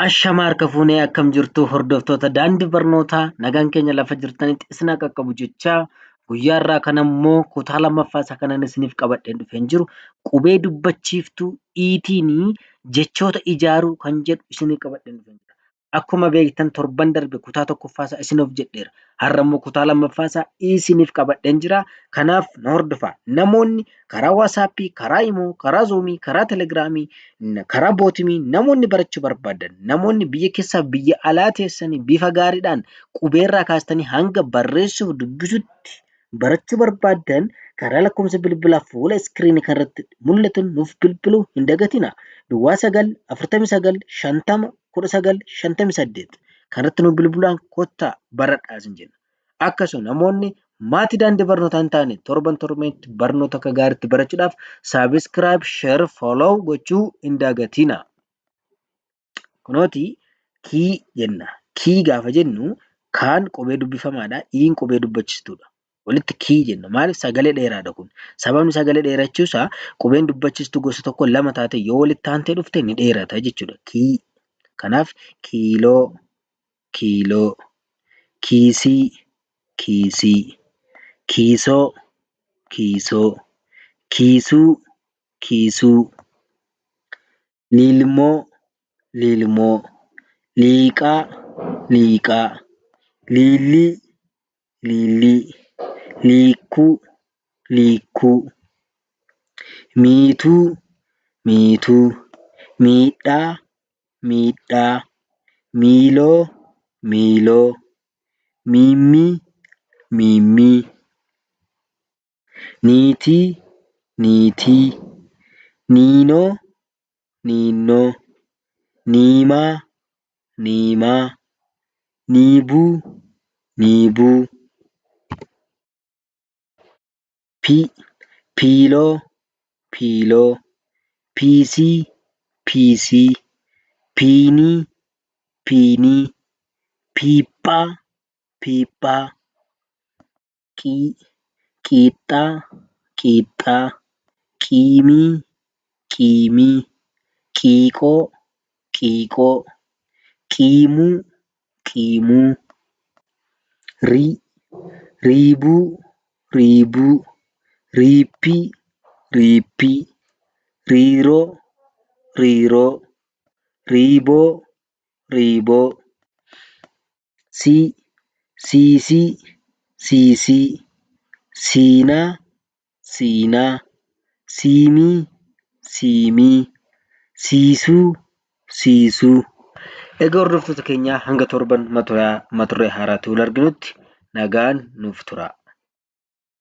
Ashama harka fuunee akkam jirtu hordoftoota daandii barnootaa nagaan keenya lafa jirtanitti isin qaqqabu jechaa guyyaa irraa kan ammoo kutaa lammaffaa isa kanan isiniif qabadheen dhufeen jiru qubee dubbachiiftuu iitiinii jechoota ijaaruu kan jedhu isinii qabadheen dhufeen jira. Akkuma beektan torban darbe kutaa tokkoffaasaa isiniif jedheera. Har'a immoo kutaa lammaffaasaa isiniif qabadheen jira. Kanaaf na hordofaa. Namoonni karaa waatsaappii, karaa imoo, karaa zuumii, karaa telegiraamii, karaa bootimii namoonni barachuu barbaadan namoonni biyya keessaa biyya alaa teessanii bifa gaariidhaan qubeerraa kaastanii hanga barreessuuf dubbisutti barachuu barbaadan karaa lakkoofsa bilbilaa fuula iskiriinii kanarratti mul'atuun nuuf bilbiluu hin dagatinaa. Duwwaa 949 1958 kanatti nuuf bilbilaan kottaa baradhaa isin jenna. Akkasuma namoonni maatii daandii barnootaa hin taane torban torbeetti barnoota akka gaariitti barachuudhaaf saabskiraayib, sheer, fooloo gochuu hin dagatinaa. Kunooti kii jenna. Kii gaafa jennu kaan qubee dubbifamaadha. Iin qubee dubbachiistuudha. Walitti kii jenna. Maaliif sagalee dheeraadha kun? Sababni sagalee dheerachuusaa qubeen dubbachiistuu gosa tokko lama taate yoo walitti aantee dhufte ni dheerata jechuudha. Kii. Kanaaf kiiloo, kiiloo, kiisii, kiisii, kiisoo, kiisoo, kiisuu, kiisuu, liilmoo, liilmoo, liiqaa, liiqaa, liillii, liillii, liikkuu, liikkuu, miituu, miituu, miidhaa, miidhaa, miiloo, miiloo, miimmii, miimmii, niitii, niitii, niinoo, niinoo, niimaa, niimaa, niibuu, niibuu, piiloo, piiloo, piisii, piisii, piinii, piinii, piiphaa, piiphaa, qiixxaa, qiixxaa, qiimii, qiimii, qiiqoo, qiiqoo, qiimuu, qiimuu, riibuu, riibuu, riippii, riippii, riiroo, riiroo, riiboo, riiboo, siisii, siisii, siinaa, siinaa, siimii, siimii, siisuu, siisuu. Egaa hordoftoota keenyaa hanga torban mata duree haaraatiin wal arginutti nagaan nuuf turaa.